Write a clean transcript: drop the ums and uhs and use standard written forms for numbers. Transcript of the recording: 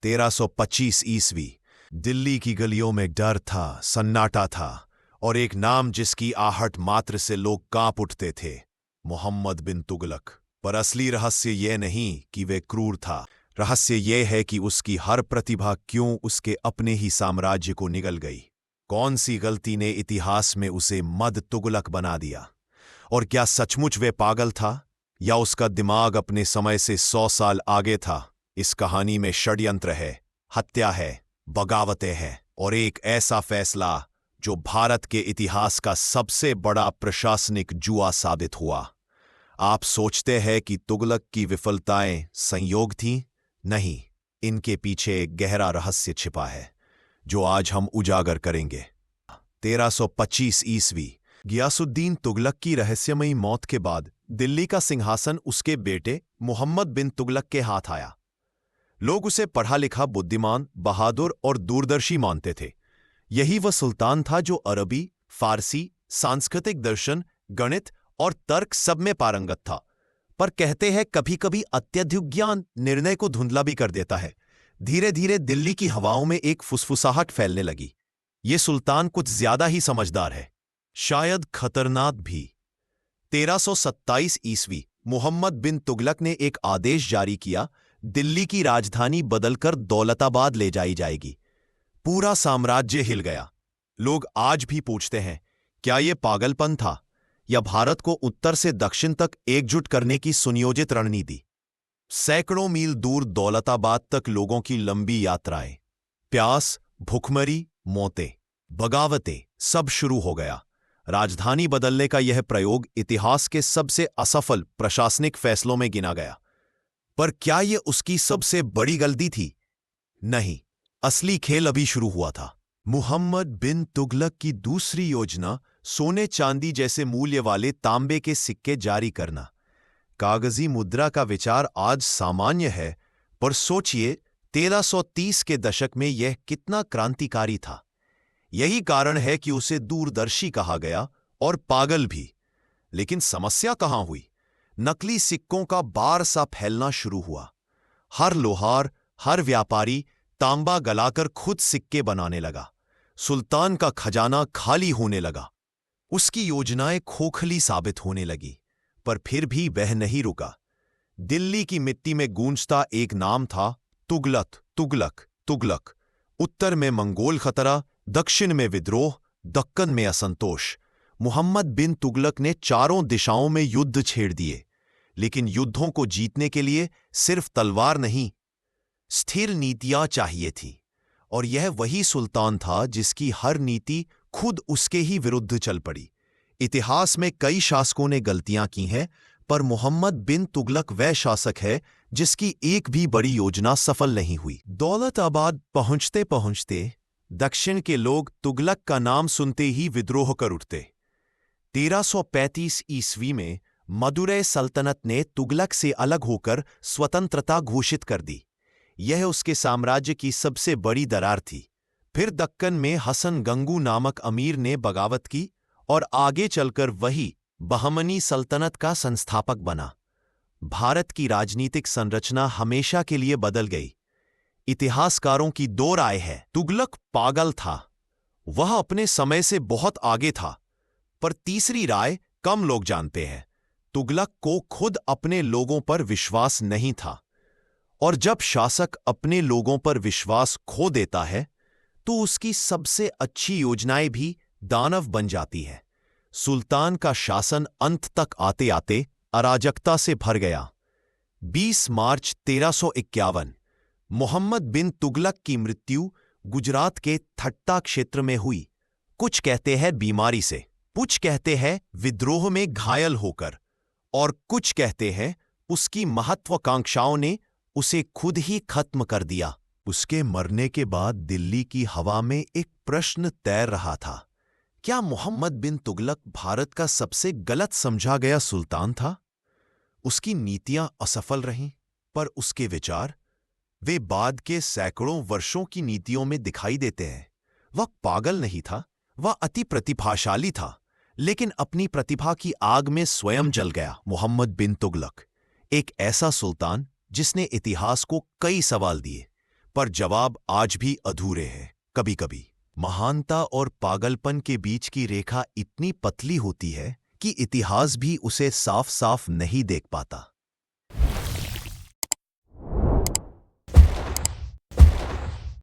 1325 ईस्वी। दिल्ली की गलियों में डर था, सन्नाटा था, और एक नाम जिसकी आहट मात्र से लोग कांप उठते थे, मोहम्मद बिन तुगलक। पर असली रहस्य यह नहीं कि वे क्रूर था। रहस्य यह है कि उसकी हर प्रतिभा क्यों उसके अपने ही साम्राज्य को निगल गई। कौन सी गलती ने इतिहास में उसे मद तुगलक बना दिया? और क्या सचमुच वे पागल था, या उसका दिमाग अपने समय से 100 साल आगे था? इस कहानी में षड्यंत्र है, हत्या है, बगावतें हैं, और एक ऐसा फैसला जो भारत के इतिहास का सबसे बड़ा प्रशासनिक जुआ साबित हुआ। आप सोचते हैं कि तुगलक की विफलताएं संयोग थीं? नहीं, इनके पीछे एक गहरा रहस्य छिपा है, जो आज हम उजागर करेंगे। 1325 ईस्वी। गियासुद्दीन तुगलक की रहस्यमयी मौत के बाद दिल्ली का सिंहासन उसके बेटे मोहम्मद बिन तुगलक के हाथ आया। लोग उसे पढ़ा लिखा, बुद्धिमान, बहादुर और दूरदर्शी मानते थे। यही वह सुल्तान था जो अरबी, फारसी, सांस्कृतिक दर्शन, गणित और तर्क सब में पारंगत था। पर कहते हैं कभी कभी अत्यधिक ज्ञान निर्णय को धुंधला भी कर देता है। धीरे धीरे दिल्ली की हवाओं में एक फुसफुसाहट फैलने लगी। ये सुल्तान कुछ ज्यादा ही समझदार है, शायद खतरनाक भी। 1327 ईस्वी। मोहम्मद बिन तुगलक ने एक आदेश जारी किया, दिल्ली की राजधानी बदलकर दौलताबाद ले जाई जाएगी। पूरा साम्राज्य हिल गया। लोग आज भी पूछते हैं, क्या यह पागलपन था, या भारत को उत्तर से दक्षिण तक एकजुट करने की सुनियोजित रणनीति? सैकड़ों मील दूर दौलताबाद तक लोगों की लंबी यात्राएं, प्यास, भुखमरी, मौतें, बगावतें, सब शुरू हो गया। राजधानी बदलने का यह प्रयोग इतिहास के सबसे असफल प्रशासनिक फैसलों में गिना गया। पर क्या यह उसकी सबसे बड़ी गलती थी? नहीं, असली खेल अभी शुरू हुआ था। मुहम्मद बिन तुगलक की दूसरी योजना सोने चांदी जैसे मूल्य वाले तांबे के सिक्के जारी करना। कागजी मुद्रा का विचार आज सामान्य है, पर सोचिए 1330 के दशक में यह कितना क्रांतिकारी था। यही कारण है कि उसे दूरदर्शी कहा गया, और पागल भी। लेकिन समस्या कहां हुई? नकली सिक्कों का बार सा फैलना शुरू हुआ। हर लोहार, हर व्यापारी तांबा गलाकर खुद सिक्के बनाने लगा। सुल्तान का खजाना खाली होने लगा। उसकी योजनाएं खोखली साबित होने लगी। पर फिर भी वह नहीं रुका। दिल्ली की मिट्टी में गूंजता एक नाम था, तुगलक, तुगलक, तुगलक। उत्तर में मंगोल खतरा, दक्षिण में विद्रोह, दक्कन में असंतोष। मुहम्मद बिन तुगलक ने चारों दिशाओं में युद्ध छेड़ दिए। लेकिन युद्धों को जीतने के लिए सिर्फ तलवार नहीं, स्थिर नीतियां चाहिए थी। और यह वही सुल्तान था जिसकी हर नीति खुद उसके ही विरुद्ध चल पड़ी। इतिहास में कई शासकों ने गलतियां की हैं, पर मोहम्मद बिन तुगलक वह शासक है जिसकी एक भी बड़ी योजना सफल नहीं हुई। दौलताबाद पहुंचते पहुंचते दक्षिण के लोग तुगलक का नाम सुनते ही विद्रोह कर उठते। 1335 ईस्वी में मदुरै सल्तनत ने तुगलक से अलग होकर स्वतंत्रता घोषित कर दी। यह उसके साम्राज्य की सबसे बड़ी दरार थी। फिर दक्कन में हसन गंगू नामक अमीर ने बगावत की, और आगे चलकर वही बहमनी सल्तनत का संस्थापक बना। भारत की राजनीतिक संरचना हमेशा के लिए बदल गई। इतिहासकारों की दो राय है। तुगलक पागल था, वह अपने समय से बहुत आगे था। पर तीसरी राय कम लोग जानते हैं। तुगलक को खुद अपने लोगों पर विश्वास नहीं था, और जब शासक अपने लोगों पर विश्वास खो देता है तो उसकी सबसे अच्छी योजनाएं भी दानव बन जाती है। सुल्तान का शासन अंत तक आते आते अराजकता से भर गया। 20 मार्च 1351 मोहम्मद बिन तुगलक की मृत्यु गुजरात के थट्टा क्षेत्र में हुई। कुछ कहते हैं बीमारी से, कुछ कहते हैं विद्रोह में घायल होकर, और कुछ कहते हैं उसकी महत्वाकांक्षाओं ने उसे खुद ही खत्म कर दिया। उसके मरने के बाद दिल्ली की हवा में एक प्रश्न तैर रहा था, क्या मोहम्मद बिन तुगलक भारत का सबसे गलत समझा गया सुल्तान था? उसकी नीतियां असफल रहीं, पर उसके विचार, वे बाद के सैकड़ों वर्षों की नीतियों में दिखाई देते हैं। वह पागल नहीं था, वह अति प्रतिभाशाली था, लेकिन अपनी प्रतिभा की आग में स्वयं जल गया। मोहम्मद बिन तुगलक, एक ऐसा सुल्तान जिसने इतिहास को कई सवाल दिए, पर जवाब आज भी अधूरे हैं। कभी कभी महानता और पागलपन के बीच की रेखा इतनी पतली होती है कि इतिहास भी उसे साफ साफ नहीं देख पाता।